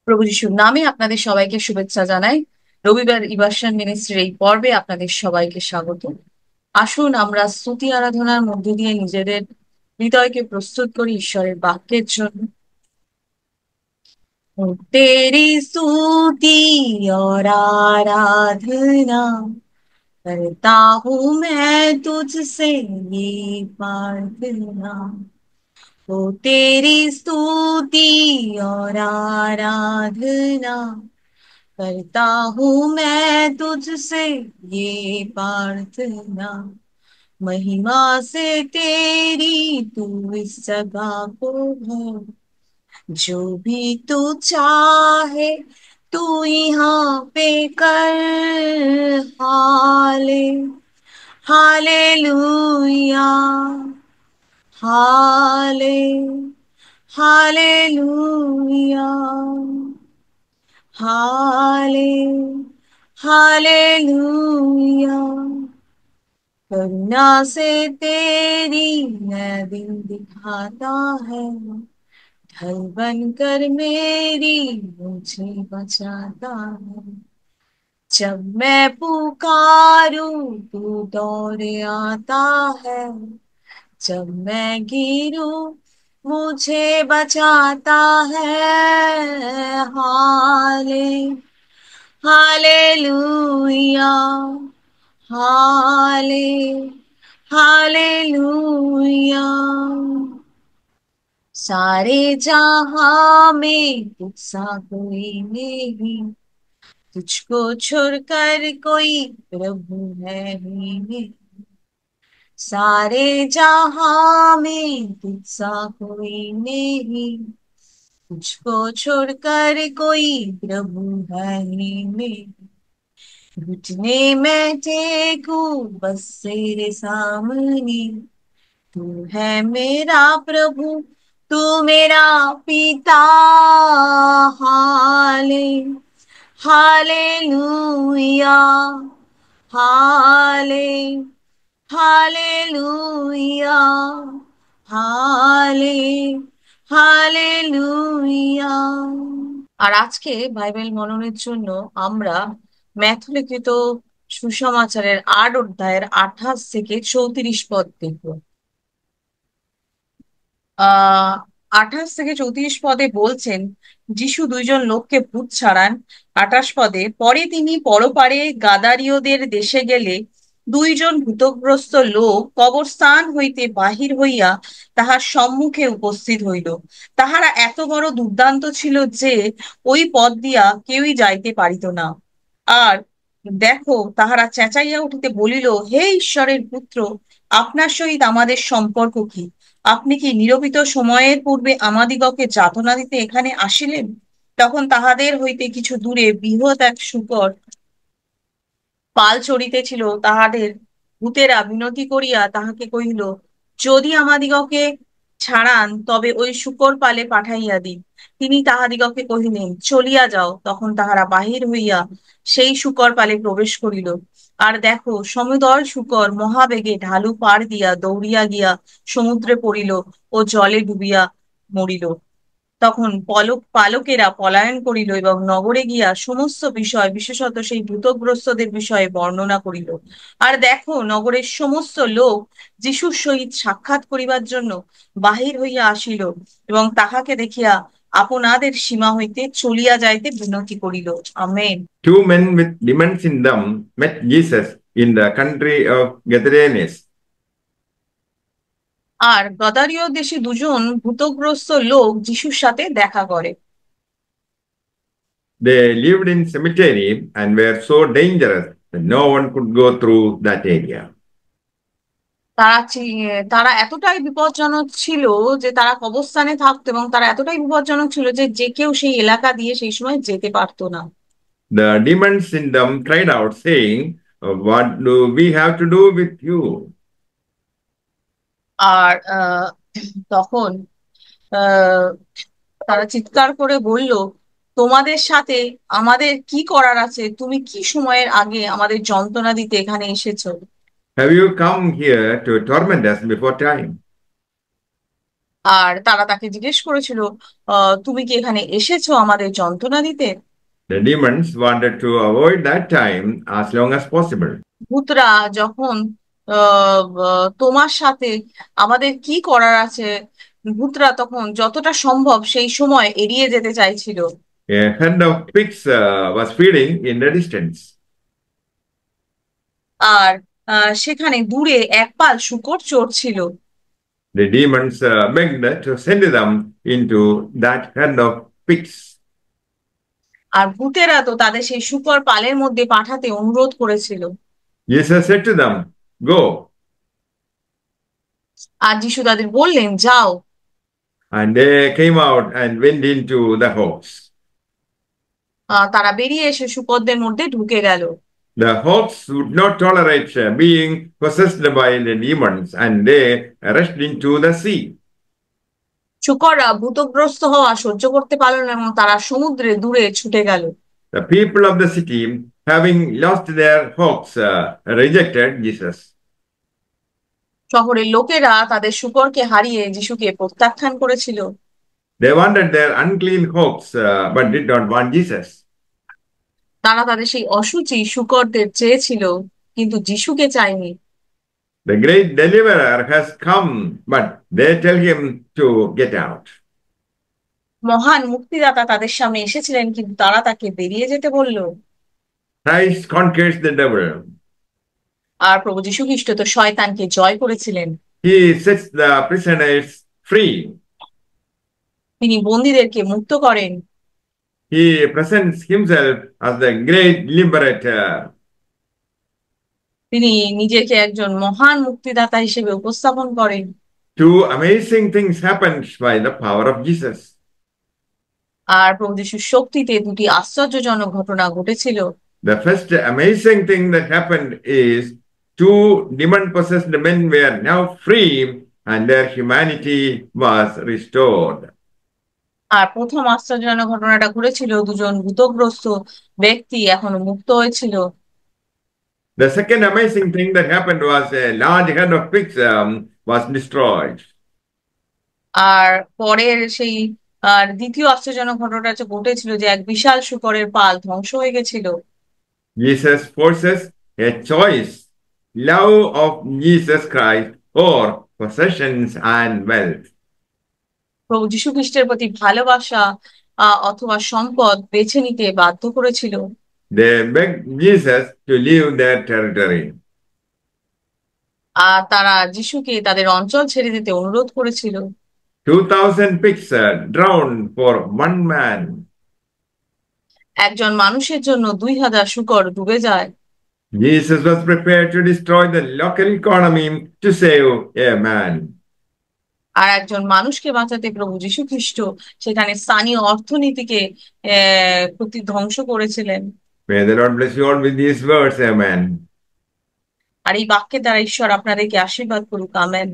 প্রভু যিশুর নামে আপনাদের সবাইকে শুভেচ্ছা জানাই। রবিবার ইভাশন মিনিস্ট্রির এই পর্বে আপনাদের সবাইকে স্বাগত। আসুন আমরা স্তুতি আরাধনার মধ্যে দিয়ে নিজেদের হৃদয়কে প্রস্তুত করি ঈশ্বরের বাক্যের জন্য। तेरी स्तुति और आराधना करता हूँ मैं तुझसे ये प्रार्थना। तो तेरी स्तुति और आराधना करता हूँ मैं तुझसे ये प्रार्थना। महिमा से तेरी तू इस जगह को है, जो भी तू चाहे तू यहाँ पे कर। हाले हालेलुया, हाले हालेलुया, हाले हालेलुया। करुणा से तेरी नया दिन दिखाता है, ढल बनकर मेरी मुझे बचाता है। जब मैं पुकारूं तू दौड़े आता है, जब मैं गिरूं मुझे बचाता है। हाले हालेलुया, हाले हालेलुया। सारे जहां में तुझसा कोई नहीं, तुझको छोड़कर कोई प्रभु है ही नहीं। सारे जहां में तुझसा कोई नहीं, तुझको छोड़कर कोई प्रभु है ही नहीं। घुटने में टेकू बस तेरे सामने, तू है मेरा प्रभु, तू मेरा पिता। हाले हालेलुया, हाले हालेलुया, हाले হালেলুয়া। আর আজকে বাইবেল মননের জন্য আমরা ম্যাথু লিখিত সুসমাচারের 8 অধ্যায়ের 28 থেকে 34 পদ দেখব। আহ 28 থেকে 34 পদে বলছেন, যিশু দুইজন লোককে ভূত ছাড়ান। 28 পদে, পরে তিনি পরপারে গাদারীয়দের দেশে গেলে দুইজন ভূতগ্রস্ত লোক কবরস্থান হইতে বাহির হইয়া তাহার সম্মুখে উপস্থিত হইল। তাহারা এত বড় দুর্দান্ত ছিল যে ওই পথ দিয়া কেউই যাইতে পারিত না। আর দেখো, তাহারা চেঁচাইয়া উঠিতে বলিল, হে ঈশ্বরের পুত্র, আপনার সহিত আমাদের সম্পর্ক কি? আপনি কি নিরূপিত সময়ের পূর্বে আমাদিগকে যাতনা দিতে এখানে আসিলেন? তখন তাহাদের হইতে কিছু দূরে বৃহৎ এক শূকর পাল চড়িতেছিল। তাহাদের ভূতেরা বিনতি করিয়া তাহাকে কহিল, যদি আমাদিগকে ছাড়ান তবে ওই শূকর পালে পাঠাইয়া দিন। তিনি তাহাদিগকে কহিলেন, চলিয়া যাও। তখন তাহারা বাহির হইয়া সেই শূকর পালে প্রবেশ করিল। আর দেখো, সমুদল শূকর মহাবেগে ঢালু পার দিয়া দৌড়িয়া গিয়া সমুদ্রে পড়িল ও জলে ডুবিয়া মরিল। তখন পালকেরা পলায়ন করিল এবং নগরে গিয়া সমস্ত বিষয়, বিশেষত সেই ভূতগ্রস্তদের বিষয়ে বর্ণনা করিল। আর দেখো, নগরের সমস্ত লোক যিশুর সহিত সাক্ষাৎ করিবার জন্য বাহির হইয়া আসিল এবং তাহাকে দেখিয়া আপনাদের সীমা হইতে চলিয়া যাইতে বিনতি করিল। Amen. Two men with demons in them met Jesus in the country of Gadarenes. আর গদারীয় দেশে দুজন ভূতগ্রস্ত লোক যিশুর সাথে দেখা করে। They lived in cemetery and were so dangerous that no one could go through that area. তারা এতটাই বিপজ্জনক ছিল যে তারা কবরস্থানে থাকতো, এবং তারা এতটাই বিপজ্জনক ছিল যে যে কেউ সেই এলাকা দিয়ে সেই সময় যেতে পারতো না। The demons in them cried out, saying, what do we have to do with you? আর তখন আহ, তারা চিৎকার করে বলল, তোমাদের সাথে আমাদের কি করার আছে? তুমি কি সময়ের আগে আমাদের যন্ত্রণা দিতে এখানে এসেছো? Have you come here to torment us before time? আর তারা তাকে জিজ্ঞেস করেছিল, তুমি কি এখানে এসেছো আমাদের যন্ত্রণা দিতে? The demons wanted to avoid that time as long as possible. ভূতরা যখন তোমার সাথে আমাদের কি করার আছে, ভূতরা তখন যতটা সম্ভব সেই সময় এড়িয়ে যেতে চাইছিল। A herd of pigs was feeding in the distance. আর সেখানে দূরে এক পাল শূকর চড়ছিল। The demons begged to send them into that herd of pigs. আর ভূতেরা তো তাদের সেই শূকর পালের মধ্যে পাঠাতে অনুরোধ করেছিল। Jesus said to them, "Go." আর যিশু তাদের বললেন, যাও। And they came out and went into the house. তারা বেরিয়ে এসে শূকরদের মধ্যে ঢুকে গেল। The house would not tolerate being possessed by the demons, and they rushed into the sea. শূকররা ভূতগ্রস্ত হওয়া সহ্য করতে পারল না এবং তারা সমুদ্রে দূরে ছুটে গেল। The people of the city, having lost their hopes, rejected Jesus. শহরের লোকেরা তাদের শূকরকে হারিয়ে যিশুকে প্রত্যাখ্যান করেছিল। They wanted their unclean hopes, but did not want Jesus. তারা তাদের সেই অশুচি শূকরদের চেয়েছিল, কিন্তু যিশুকে চায়নি। The great deliverer has come, but they tell him to get out. মহান মুক্তিদাতা তাদের সামনে এসেছিলেন, কিন্তু তারা তাকে বেরিয়ে যেতে বলল। Christ conquers the devil. আর প্রভু যীশু খ্রিস্ট তো শয়তানকে জয় করেছিলেন। He sets the prisoners free. তিনি বন্দীদেরকে মুক্ত করেন। He presents himself as the great liberator. তিনি নিজেকে একজন মহান মুক্তিদাতা হিসেবে উপস্থাপন করেন। Two amazing things happened by the power of Jesus. আর প্রভু যীশুর শক্তিতে দুটি আশ্চর্যজনক ঘটনা ঘটেছিল। The first amazing thing that happened is two demon-possessed men were now free and their humanity was restored. আর প্রথম আশ্চর্যজনক ঘটনাটা ঘটেছিল, দুজন ভূতগ্রস্ত ব্যক্তি এখনো মুক্ত হয়েছিল। The second amazing thing that happened was a large herd of pigs was destroyed. আর পরের সেই দ্বিতীয় আশ্চর্যজনক ঘটনাটা ঘটেছিল যে এক বিশাল শূকরের পাল ধ্বংস হয়ে গেছিল। Jesus forces a choice, love of Jesus Christ or possessions and wealth. প্রভু যীশু খ্রিস্টের প্রতি ভালোবাসা অথবা সম্পদ বেছে নিতে বাধ্য করেছিল। They begged Jesus to leave their territory. আর তারা যিশুকে তাদের অঞ্চল ছেড়ে দিতে অনুরোধ করেছিল। 2,000 pigs drowned for one man. একজন মানুষের জন্য 2000 শূকর ডুবে যায়। Jesus was prepared to destroy the local economy to save a man. আর একজন মানুষকে বাঁচাতে প্রভু যীশু খ্রিস্ট সেখানে স্থানীয় অর্থনীতিকে প্রতি ধ্বংস করেছিলেন। May the Lord bless you all with these words. Amen. আর এই বাক্যের দ্বারা ঈশ্বর আপনাদেরকে আশীর্বাদ করুক। আমেন।